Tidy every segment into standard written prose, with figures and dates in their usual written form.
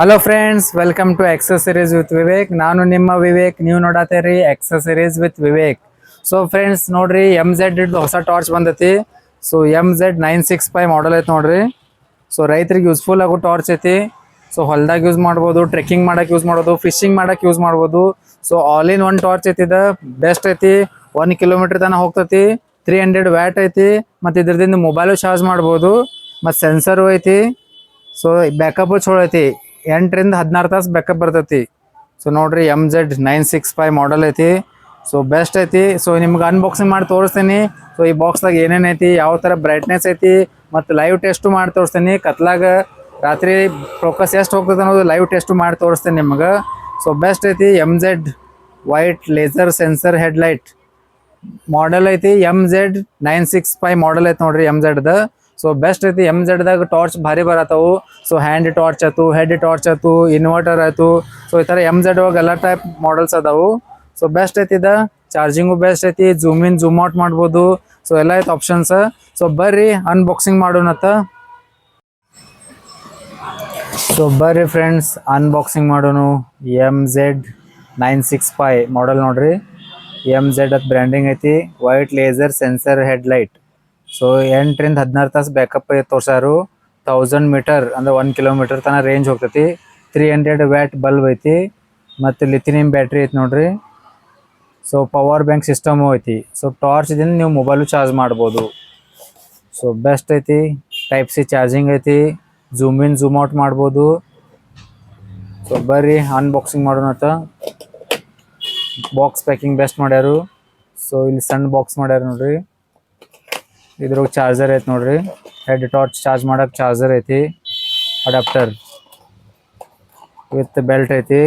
Hello friends, welcome to accessories with Vivek. ನಾನು ನಿಮ್ಮ ವಿವೇಕ್, ನೀವು ನೋಡತ್ತೀರಿ accessories with Vivek. So friends ನೋಡ್ರಿ, MZ ಹೊಸ ಟಾರ್ಚ್ ಬಂದೈತಿ. ಸೊ MZ965 ಮಾಡಲ್ ಐತಿ ನೋಡ್ರಿ. ಸೊ ರೈತರಿಗೆ ಯೂಸ್ಫುಲ್ ಆಗೋ ಟಾರ್ಚ್ ಐತಿ. ಸೊ ಹೊಲ್ದಾಗ ಯೂಸ್ ಮಾಡ್ಬೋದು, ಟ್ರೆಕ್ಕಿಂಗ್ ಮಾಡಕ್ಕೆ ಯೂಸ್ ಮಾಡ್ಬೋದು, ಫಿಶಿಂಗ್ ಮಾಡಕ್ಕೆ ಯೂಸ್ ಮಾಡ್ಬೋದು. So all in one torch ಐತಿ. ಇದು ಬೆಸ್ಟ್ ಐತಿ. 1 ಕಿಲೋಮೀಟರ್ ತನಕ ಹೋಗ್ತೈತಿ. 300 ವ್ಯಾಟ್ ಐತಿ. ಮತ್ತು ಇದ್ರದಿಂದ ಮೊಬೈಲು ಚಾರ್ಜ್ ಮಾಡ್ಬೋದು. ಮತ್ತು ಸೆನ್ಸರು ಐತಿ. ಸೊ ಬ್ಯಾಕಪ್ ಚಲೋ ಐತಿ. 8ರಿಂದ 16 ತಾಸು ಬ್ಯಾಕಪ್ ಬರ್ತೈತಿ. ಸೊ ನೋಡ್ರಿ, MZ965 ಮಾಡಲ್ ಐತಿ. ಸೊ ಬೆಸ್ಟ್ ಐತಿ. ಸೊ ನಿಮ್ಗೆ ಅನ್ಬಾಕ್ಸಿಂಗ್ ಮಾಡಿ ತೋರಿಸ್ತೀನಿ. ಸೊ ಈ ಬಾಕ್ಸ್ದಾಗ ಏನೇನು ಐತಿ, ಯಾವ ಥರ ಬ್ರೈಟ್ನೆಸ್ ಐತಿ, ಮತ್ತು ಲೈವ್ ಟೆಸ್ಟು ಮಾಡಿ ತೋರಿಸ್ತೀನಿ. ಕತ್ಲಾಗ ರಾತ್ರಿ ಫೋಕಸ್ ಎಷ್ಟು ಹೋಗ್ತದೆ ಅನ್ನೋದು ಲೈವ್ ಟೆಸ್ಟು ಮಾಡಿ ತೋರಿಸ್ತೀನಿ ನಿಮ್ಗೆ. ಸೊ ಬೆಸ್ಟ್ ಐತಿ. MZ white laser sensor headlight model ಐತಿ. MZ965 ಮಾಡಲ್ ಐತಿ ನೋಡ್ರಿ MZದ. ಸೊ ಬೆಸ್ಟ್ ಐತಿ. MZದಾಗ ಟಾರ್ಚ್ ಭಾರಿ ಬರತ್ತವು. ಸೊ ಹ್ಯಾಂಡ್ ಟಾರ್ಚ್ ಆಯ್ತು, ಹೆಡ್ ಟಾರ್ಚ್ ಆಯ್ತು, ಇನ್ವರ್ಟರ್ ಆಯ್ತು. ಸೊ ಈ ಥರ MZ ಒಳಗೆ ಎಲ್ಲ ಟೈಪ್ ಮಾಡಲ್ಸ್ ಅದಾವು. ಸೊ ಬೆಸ್ಟ್ ಐತಿ. ಚಾರ್ಜಿಂಗು ಬೆಸ್ಟ್ ಐತಿ. ಝೂಮ್ ಇನ್ ಝೂಮ್ ಔಟ್ ಮಾಡ್ಬೋದು. ಸೊ ಎಲ್ಲ ಐತೆ ಆಪ್ಷನ್ಸ್. ಸೊ ಬರ್ರಿ ಅನ್ಬಾಕ್ಸಿಂಗ್ ಮಾಡೋಣತ್ತ. ಸೊ ಬರ್ರಿ ಫ್ರೆಂಡ್ಸ್, ಅನ್ಬಾಕ್ಸಿಂಗ್ ಮಾಡೋನು. MZ965 ಮಾಡಲ್ ನೋಡ್ರಿ. MZ at ಬ್ರ್ಯಾಂಡಿಂಗ್ ಐತಿ. White laser sensor headlight. So 8ರಿಂದ 16 ತಾಸು ಬ್ಯಾಕಪ್ ತೋರ್ಸಾರು. 1000 ಮೀಟರ್ ಅಂದ್ರೆ 1 ಕಿಲೋಮೀಟರ್ ತನಕ ರೇಂಜ್ ಹೋಗ್ತೈತಿ. 300 ವ್ಯಾಟ್ ಬಲ್ಬ್ ಐತಿ. ಮತ್ತು ಲಿಥಿನಿಯಂ ಬ್ಯಾಟ್ರಿ ಐತಿ ನೋಡ್ರಿ. ಸೊ ಪವರ್ ಬ್ಯಾಂಕ್ ಸಿಸ್ಟಮು ಐತಿ. ಸೊ ಟಾರ್ಚ್ದಿಂದ ನೀವು ಮೊಬೈಲು ಚಾರ್ಜ್ ಮಾಡ್ಬೋದು. ಸೊ ಬೆಸ್ಟ್ ಐತಿ. ಟೈಪ್ ಸಿ ಚಾರ್ಜಿಂಗ್ ಐತಿ. ಝೂಮ್ ಇನ್ ಝೂಮ್ ಔಟ್ ಮಾಡ್ಬೋದು. ಸೊ ಬರ್ರಿ ಅನ್ಬಾಕ್ಸಿಂಗ್ ಮಾಡೋಣತ್ತ. ಬಾಕ್ಸ್ ಪ್ಯಾಕಿಂಗ್ ಬೆಸ್ಟ್ ಮಾಡ್ಯಾರು. ಸೊ ಇಲ್ಲಿ ಸಣ್ಣ ಬಾಕ್ಸ್ ಮಾಡ್ಯಾರ ನೋಡ್ರಿ. ಇದ್ರೊಳಗೆ ಚಾರ್ಜರ್ ಐತಿ ನೋಡ್ರಿ. ಹೆಡ್ ಟಾರ್ಚ್ ಚಾರ್ಜ್ ಮಾಡಕ್ಕೆ ಚಾರ್ಜರ್ ಐತಿ. ಅಡಾಪ್ಟರ್ ವಿತ್ ಬೆಲ್ಟ್ ಐತಿ.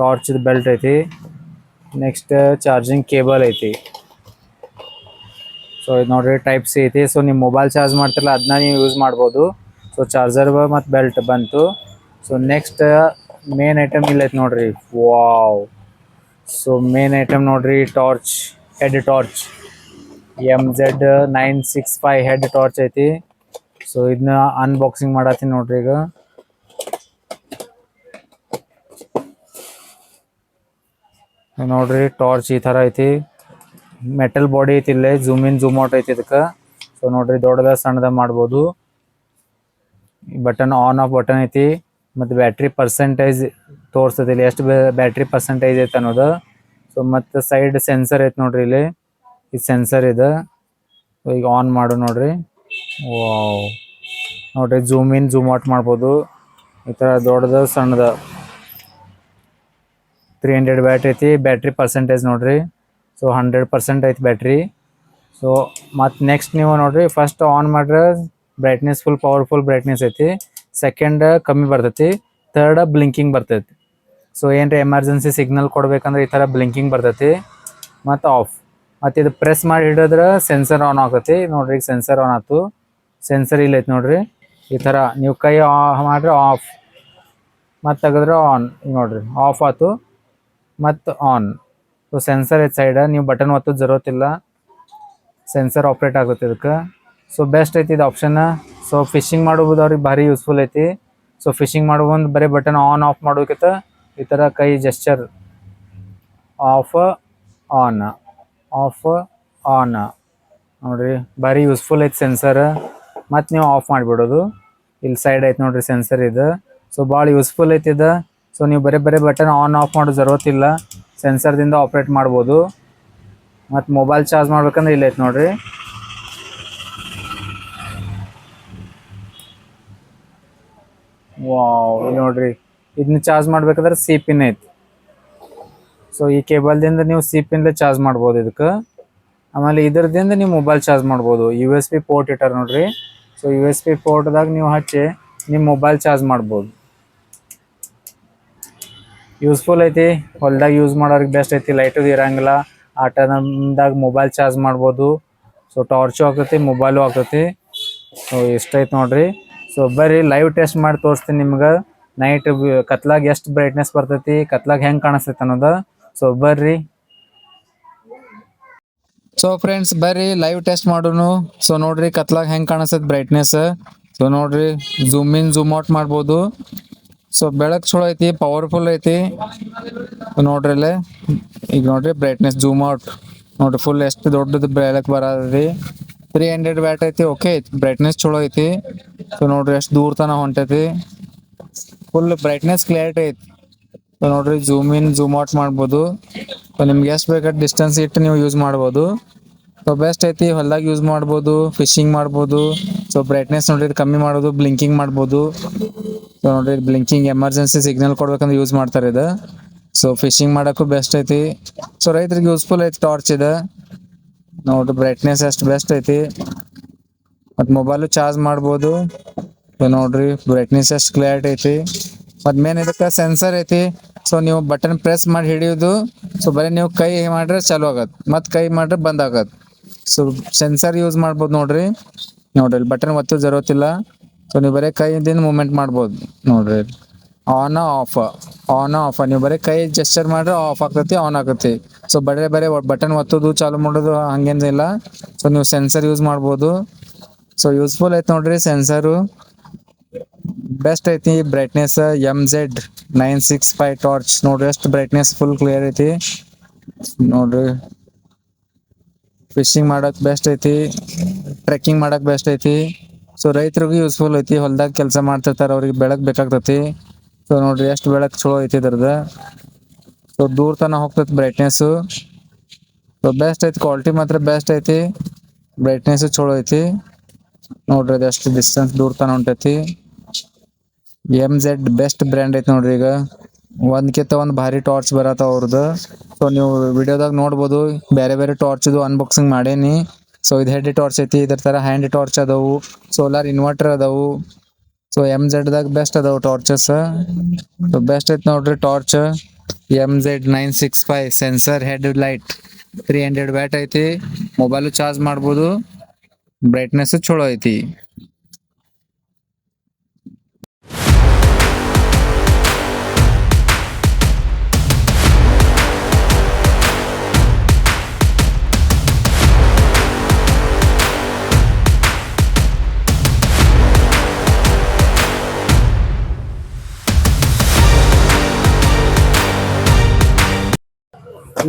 ಟಾರ್ಚ್ ಬೆಲ್ಟ್ ಐತಿ. ನೆಕ್ಸ್ಟ್ ಚಾರ್ಜಿಂಗ್ ಕೇಬಲ್ ಐತಿ. ಸೊ ಇದು ನೋಡ್ರಿ, ಟೈಪ್ ಸಿ ಐತಿ. ಸೊ ನೀವು ಮೊಬೈಲ್ ಚಾರ್ಜ್ ಮಾಡ್ತಿರಲ್ಲ, ಅದನ್ನ ನೀವು ಯೂಸ್ ಮಾಡ್ಬೋದು. ಸೊ ಚಾರ್ಜರ್ ಮತ್ತು ಬೆಲ್ಟ್ ಬಂತು. ಸೊ ನೆಕ್ಸ್ಟ್ ಮೇನ್ ಐಟಮ್ ಇಲ್ಲ ಐತಿ ನೋಡ್ರಿ. ವಾವ್! ಸೊ ಮೇನ್ ಐಟಮ್ ನೋಡ್ರಿ, torch, head torch. MZ965 head torch ಐತಿ. ಸೊ ಇದನ್ನ ಅನ್ಬಾಕ್ಸಿಂಗ್ ಮಾಡತ್ತೀನಿ ನೋಡ್ರಿ. ಈಗ ನೋಡ್ರಿ, ಟಾರ್ಚ್ ಈ ಥರ ಐತಿ. ಮೆಟಲ್ ಬಾಡಿ ಐತಿ. ಇಲ್ಲೇ ಝೂಮ್ ಇನ್ ಝೂಮ್ ಔಟ್ ಐತಿ ಇದಕ್ಕೆ. ಸೊ ನೋಡ್ರಿ, ದೊಡ್ಡದ ಸಣ್ಣದ ಮಾಡ್ಬೋದು. ಬಟನ್ ಆನ್ ಆಫ್ ಬಟನ್ ಐತಿ. ಮತ್ತು ಬ್ಯಾಟ್ರಿ ಪರ್ಸೆಂಟೇಜ್ ತೋರಿಸ್ತೈತಿ ಇಲ್ಲಿ, ಎಷ್ಟು ಬ್ಯಾಟ್ರಿ ಪರ್ಸೆಂಟೇಜ್ ಐತೆ ಅನ್ನೋದು. ಸೊ ಮತ್ತು ಸೈಡ್ ಸೆನ್ಸರ್ ಐತಿ ನೋಡ್ರಿ. ಇಲ್ಲಿ ಇದು ಸೆನ್ಸರ್ ಇದೆ. ಈಗ ಆನ್ ಮಾಡು ನೋಡ್ರಿ. ವಾವ್! ನೋಡ್ರಿ, ಝೂಮ್ ಇನ್ ಝೂಮ್ ಔಟ್ ಮಾಡ್ಬೋದು. ಈ ಥರ ದೊಡ್ಡದು ಸಣ್ಣದ. 300 ವ್ಯಾಟ್ ಐತಿ. ಬ್ಯಾಟ್ರಿ ಪರ್ಸೆಂಟೇಜ್ ನೋಡ್ರಿ. ಸೊ 100% ಐತಿ ಬ್ಯಾಟ್ರಿ. ಸೊ ಮತ್ತು ನೆಕ್ಸ್ಟ್ ನೀವು ನೋಡ್ರಿ, ಫಸ್ಟ್ ಆನ್ ಮಾಡ್ರೆ ಬ್ರೈಟ್ನೆಸ್ ಫುಲ್ ಪವರ್ಫುಲ್ ಬ್ರೈಟ್ನೆಸ್ ಐತಿ. ಸೆಕೆಂಡ್ ಕಮ್ಮಿ ಬರ್ತೈತಿ. ಥರ್ಡ್ ಬ್ಲಿಂಕಿಂಗ್ ಬರ್ತೈತಿ. ಸೊ ಏನ್ರಿ ಎಮರ್ಜೆನ್ಸಿ ಸಿಗ್ನಲ್ ಕೊಡ್ಬೇಕಂದ್ರೆ ಈ ಥರ ಬ್ಲಿಂಕಿಂಗ್ ಬರ್ತೈತಿ. ಮತ್ತು ಆಫ್. ಮತ್ತು ಇದು ಪ್ರೆಸ್ ಮಾಡಿ ಹಿಡಿದ್ರೆ ಸೆನ್ಸರ್ ಆನ್ ಆಗ್ತೈತಿ ನೋಡ್ರಿ. ಈಗ ಸೆನ್ಸರ್ ಆನ್ ಆಯ್ತು. ಸೆನ್ಸರ್ ಇಲ್ಲ ಐತಿ ನೋಡ್ರಿ. ಈ ಥರ ನೀವು ಕೈ ಮಾಡಿದ್ರೆ ಆಫ್, ಮತ್ತು ತೆಗೆದ್ರೆ ಆನ್. ನೋಡ್ರಿ, ಆಫ್ ಆಯ್ತು ಮತ್ತು ಆನ್. ಸೊ ಸೆನ್ಸರ್ ಐತಿ ಸೈಡ್. ನೀವು ಬಟನ್ ಒತ್ತೋದು ಜರೂರತ್ತಿಲ್ಲ. ಸೆನ್ಸರ್ ಆಪ್ರೇಟ್ ಆಗುತ್ತೆ ಇದಕ್ಕೆ. ಸೊ ಬೆಸ್ಟ್ ಐತಿ ಇದು ಆಪ್ಷನ್. ಸೊ ಫಿಶಿಂಗ್ ಮಾಡೋದು ಅವ್ರಿಗೆ ಭಾರಿ ಯೂಸ್ಫುಲ್ ಐತಿ. ಸೊ ಫಿಶಿಂಗ್ ಮಾಡುವಂದು ಬರೀ ಬಟನ್ ಆನ್ ಆಫ್ ಮಾಡೋಕ್ಕಿಂತ ಈ ಥರ ಕೈ gesture, of on, of on ನೋಡ್ರಿ, ಭಾರಿ ಯೂಸ್ಫುಲ್ ಐತಿ ಸೆನ್ಸರ್. ಮತ್ತು ನೀವು ಆಫ್ ಮಾಡಿಬಿಡೋದು. ಇಲ್ಲಿ ಸೈಡ್ ಐತಿ ನೋಡ್ರಿ ಸೆನ್ಸರ್ ಇದು. ಸೊ ಭಾಳ ಯೂಸ್ಫುಲ್ ಐತಿ ಇದು. ಸೊ ನೀವು ಬರೀ ಬಟನ್ ಆನ್ ಆಫ್ ಮಾಡೋ ಜರೂರತ್ತಿಲ್ಲ. ಸೆನ್ಸರ್ದಿಂದ ಆಪ್ರೇಟ್ ಮಾಡ್ಬೋದು. ಮತ್ತು ಮೊಬೈಲ್ ಚಾರ್ಜ್ ಮಾಡ್ಬೇಕಂದ್ರೆ ಇಲ್ಲ ಐತಿ ನೋಡ್ರಿ. ವಾವ್! ನೋಡ್ರಿ, ಇದನ್ನ ಚಾರ್ಜ್ ಮಾಡ್ಬೇಕಾದ್ರೆ ಸಿ ಪಿನ್ ಐತಿ. ಸೊ ಈ ಕೇಬಲ್ದಿಂದ ನೀವು ಸಿ ಪಿನ್ಲೆ ಚಾರ್ಜ್ ಮಾಡ್ಬೋದು ಇದಕ್ಕೆ. ಆಮೇಲೆ ಇದರದಿಂದ ನೀವು ಮೊಬೈಲ್ ಚಾರ್ಜ್ ಮಾಡ್ಬೋದು. USB ಪೋರ್ಟ್ ಇಟ್ಟಾರ ನೋಡ್ರಿ. ಸೊ USB ಪೋರ್ಟ್ದಾಗ ನೀವು ಹಚ್ಚಿ ನಿಮ್ಮ ಮೊಬೈಲ್ ಚಾರ್ಜ್ ಮಾಡ್ಬೋದು. ಯೂಸ್ಫುಲ್ ಐತಿ. ಹೊಲ್ದಾಗ ಯೂಸ್ ಮಾಡೋರಿಗೆ ಬೆಸ್ಟ್ ಐತಿ. ಲೈಟು ಇರಂಗಿಲ್ಲ ಆ ಟೈಮ್ದಾಗ ಮೊಬೈಲ್ ಚಾರ್ಜ್ ಮಾಡ್ಬೋದು. ಸೊ ಟಾರ್ಚು ಆಗ್ತೈತಿ, ಮೊಬೈಲು ಆಗ್ತೈತಿ. ಸೊ ಇಷ್ಟ ಐತಿ ನೋಡ್ರಿ. ಸೊ ಬರ್ರಿ ಲೈವ್ ಟೆಸ್ಟ್ ಮಾಡಿ ತೋರಿಸ್ತೀನಿ ನಿಮ್ಗೆ. ನೈಟ್ ಕತ್ಲಾಗ ಎಷ್ಟು ಬ್ರೈಟ್ನೆಸ್ ಬರ್ತೈತಿ, ಕತ್ಲಾಗ ಹೆಂಗೆ ಕಾಣಿಸ್ತೈತಿ ಅನ್ನೋದು. ಸೊ ಬರ್ರಿ. ಸೊ ಫ್ರೆಂಡ್ಸ್, ಬರ್ರಿ ಲೈವ್ ಟೆಸ್ಟ್ ಮಾಡೋನು. ಸೊ ನೋಡ್ರಿ, ಕತ್ಲಾಗ ಹೆಂಗೆ ಕಾಣಿಸ್ತೈತಿ ಬ್ರೈಟ್ನೆಸ್. ಸೊ ನೋಡ್ರಿ, ಝೂಮ್ ಇನ್ ಝೂಮ್ ಔಟ್ ಮಾಡ್ಬೋದು. ಸೊ ಬೆಳಕ್ ಚಲೋ ಐತಿ, ಪವರ್ಫುಲ್ ಐತಿ ನೋಡ್ರಿ ಇಲ್ಲೇ. ಈಗ ನೋಡ್ರಿ ಬ್ರೈಟ್ನೆಸ್ ಜೂಮ್ ಔಟ್ ನೋಡ್ರಿ, ಫುಲ್ ಎಷ್ಟು ದೊಡ್ಡದು ಬೆಳಕ್ ಬರದ್ರಿ. 300 ವ್ಯಾಟ್ ಐತಿ. ಓಕೆ ಬ್ರೈಟ್ನೆಸ್ ಚಲೋ ಐತಿ. ಸೊ ನೋಡ್ರಿ ಎಷ್ಟು ದೂರ ತನ ಹೊಂಟೈತಿ, ಫುಲ್ ಬ್ರೈಟ್ನೆಸ್ ಕ್ಲಿಯರಿಟಿ ಐತಿ. ಸೊ ನೋಡ್ರಿ ಜೂಮ್ ಇನ್ ಜೂಮ್ ಔಟ್ ಮಾಡ್ಬೋದು. ಸೊ ನಿಮ್ಗೆ ಎಷ್ಟು ಬೇಕಾದ ಡಿಸ್ಟೆನ್ಸ್ ಇಟ್ಟು ನೀವು ಯೂಸ್ ಮಾಡ್ಬೋದು. ಸೊ ಬೆಸ್ಟ್ ಐತಿ, ಹೊಲ್ದಾಗ ಯೂಸ್ ಮಾಡ್ಬೋದು, ಫಿಶಿಂಗ್ ಮಾಡ್ಬೋದು. ಸೊ ಬ್ರೈಟ್ನೆಸ್ ನೋಡ್ರಿ ಕಮ್ಮಿ ಮಾಡೋದು, ಬ್ಲಿಂಕಿಂಗ್ ಮಾಡ್ಬೋದು. ಸೊ ನೋಡ್ರಿ ಬ್ಲಿಂಕಿಂಗ್ ಎಮರ್ಜೆನ್ಸಿ ಸಿಗ್ನಲ್ ಕೊಡ್ಬೇಕಂದ್ರೆ ಯೂಸ್ ಮಾಡ್ತಾರೆ ಇದು. ಸೊ ಫಿಶಿಂಗ್ ಮಾಡಕ್ಕೂ ಬೆಸ್ಟ್ ಐತಿ. ಸೊ ರೈತರಿಗೆ ಯೂಸ್ಫುಲ್ ಐತಿ ಟಾರ್ಚ್ ಇದು. ನೋಡ್ರಿ ಬ್ರೈಟ್ನೆಸ್ ಎಷ್ಟು ಬೆಸ್ಟ್ ಐತಿ, ಮತ್ತು ಮೊಬೈಲು ಚಾರ್ಜ್ ಮಾಡ್ಬೋದು. ಸೊ ನೋಡ್ರಿ ಬ್ರೈಟ್ನೆಸ್ ಎಷ್ಟು ಕ್ಲಿಯರಿಟಿ ಐತಿ. ಮತ್ತು ಮೇನ್ ಇದಕ್ಕೆ ಸೆನ್ಸರ್ ಐತಿ. ಸೊ ನೀವು ಬಟನ್ ಪ್ರೆಸ್ ಮಾಡಿ ಹಿಡಿಯೋದು, ಸೊ ಬರೀ ನೀವು ಕೈ ಮಾಡ್ರೆ ಚಾಲು ಆಗತ್ತೆ, ಮತ್ತು ಕೈ ಮಾಡ್ರೆ ಬಂದ್ ಆಗತ್ತೆ. ಸೊ ಸೆನ್ಸರ್ ಯೂಸ್ ಮಾಡ್ಬೋದು ನೋಡ್ರಿ. ನೋಡ್ರಿ ಬಟನ್ ಒತ್ತೋ ಜರುತ್ತಿಲ್ಲ. ಸೊ ನೀವು ಬರೀ ಕೈಯಿಂದ ಮೂಮೆಂಟ್ ಮಾಡ್ಬೋದು ನೋಡ್ರಿ. ಆನ್ ಆಫ್ ನೀವು ಬರೀ ಕೈ ಜೆಸ್ಚರ್ ಮಾಡ್ರೆ ಆಫ್ ಆಗ್ತೈತಿ, ಆನ್ ಆಗತ್ತೆ. ಸೊ ಬರೀ ಬಟನ್ ಒತ್ತೋದು ಚಾಲು ಮಾಡೋದು ಹಂಗೇನಿಲ್ಲ. ಸೊ ನೀವು ಸೆನ್ಸರ್ ಯೂಸ್ ಮಾಡ್ಬೋದು. ಸೊ ಯೂಸ್ಫುಲ್ ಐತಿ ನೋಡ್ರಿ ಸೆನ್ಸರು, ಬೆಸ್ಟ್ ಐತಿ. ಬ್ರೈಟ್ನೆಸ್ MZ965 ಟಾರ್ಚ್ ನೋಡ್ರಿ ಎಷ್ಟು ಬ್ರೈಟ್ನೆಸ್ ಫುಲ್ ಕ್ಲಿಯರ್ ಐತಿ ನೋಡ್ರಿ. ಫಿಶಿಂಗ್ ಮಾಡಕ್ ಬೆಸ್ಟ್ ಐತಿ, ಟ್ರೆಕ್ಕಿಂಗ್ ಮಾಡಕ್ ಬೆಸ್ಟ್ ಐತಿ. ಸೊ ರೈತರಿಗೂ ಯೂಸ್ಫುಲ್ ಐತಿ, ಹೊಲ್ದಾಗ ಕೆಲಸ ಮಾಡ್ತಿರ್ತಾರೆ, ಅವ್ರಿಗೆ ಬೆಳಕ್ ಬೇಕಾಗ್ತೈತಿ. ಸೊ ನೋಡ್ರಿ ಎಷ್ಟು ಬೆಳಕ್ ಚಲೋ ಐತಿ ಇದ್ರದ್ದು. ಸೊ ದೂರ ತನ ಹೋಗ್ತೈತಿ ಬ್ರೈಟ್ನೆಸ್ಸು. ಸೊ ಬೆಸ್ಟ್ ಐತಿ, ಕ್ವಾಲಿಟಿ ಮಾತ್ರ ಬೆಸ್ಟ್ ಐತಿ, ಬ್ರೈಟ್ನೆಸ್ ಚಲೋ ಐತಿ ನೋಡ್ರಿ. ಅದೆಷ್ಟು ಡಿಸ್ಟೆನ್ಸ್ ದೂರ ತನ ಹೊಂಟೈತಿ. MZ ಬೆಸ್ಟ್ ಬ್ರ್ಯಾಂಡ್ ಐತಿ ನೋಡ್ರಿ. ಈಗ ಒಂದ್ಕಿಂತ ಒಂದು ಭಾರಿ ಟಾರ್ಚ್ ಬರತ್ತಾವ ಅವ್ರದ್ದು. ಸೊ ನೀವು ವಿಡಿಯೋದಾಗ ನೋಡ್ಬೋದು, ಬೇರೆ ಬೇರೆ ಟಾರ್ಚ್ದು ಅನ್ಬಾಕ್ಸಿಂಗ್ ಮಾಡೇನಿ. ಸೊ ಇದು ಹೆಡ್ ಟಾರ್ಚ್ ಐತಿ, ಇದ್ರ ತರ ಹ್ಯಾಂಡ್ ಟಾರ್ಚ್ ಅದಾವು, ಸೋಲಾರ್ ಇನ್ವರ್ಟರ್ ಅದಾವು. ಸೊ MZ ಬೆಸ್ಟ್ ಅದಾವು ಟಾರ್ಚಸ್. ಸೊ ಬೆಸ್ಟ್ ಐತಿ ನೋಡ್ರಿ torch MZ965 sensor head light. 300 watt ಐತಿ, ಮೊಬೈಲು ಚಾರ್ಜ್ ಮಾಡ್ಬೋದು, ಬ್ರೈಟ್ನೆಸ್ ಚಲೋ ಐತಿ.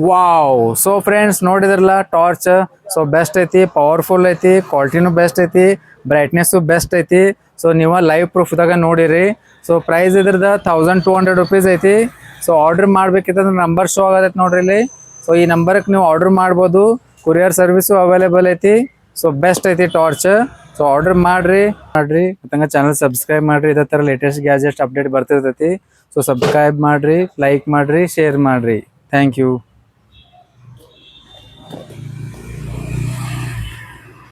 ವಾವ್. ಸೊ ಫ್ರೆಂಡ್ಸ್ ನೋಡಿದ್ರಲ್ಲ ಟಾರ್ಚ್. ಸೊ ಬೆಸ್ಟ್ ಐತಿ, ಪವರ್ಫುಲ್ ಐತಿ, ಕ್ವಾಲಿಟಿನೂ ಬೆಸ್ಟ್ ಐತಿ, ಬ್ರೈಟ್ನೆಸ್ಸು ಬೆಸ್ಟ್ ಐತಿ. ಸೊ ನೀವು ಲೈವ್ ಪ್ರೂಫ್ದಾಗ ನೋಡಿರಿ. ಸೊ ಪ್ರೈಸ್ ಇದ್ರದ್ದು 1200 ರುಪೀಸ್ ಐತಿ. ಸೊ ಆರ್ಡ್ರ್ ಮಾಡ್ಬೇಕಿತ್ತಂದ್ರೆ ನಂಬರ್ ಶೋ ಆಗತೈತಿ ನೋಡ್ರಿ ಇಲ್ಲಿ. ಸೊ ಈ ನಂಬರ್ಗೆ ನೀವು ಆರ್ಡ್ರ್ ಮಾಡ್ಬೋದು, ಕೊರಿಯರ್ ಸರ್ವಿಸು ಅವೈಲೇಬಲ್ ಐತಿ. ಸೊ ಬೆಸ್ಟ್ ಐತಿ ಟಾರ್ಚ್. ಸೊ ಆರ್ಡರ್ ಮಾಡ್ರಿ ಮತ್ತಂಗ ಚಾನಲ್ ಸಬ್ಸ್ಕ್ರೈಬ್ ಮಾಡ್ರಿ. ಇದೇ ಥರ ಲೇಟೆಸ್ಟ್ ಗ್ಯಾಜೆಟ್ ಅಪ್ಡೇಟ್ ಬರ್ತಿರ್ತೈತಿ. ಸೊ ಸಬ್ಸ್ಕ್ರೈಬ್ ಮಾಡ್ರಿ, ಲೈಕ್ ಮಾಡ್ರಿ, ಶೇರ್ ಮಾಡ್ರಿ. Thank you.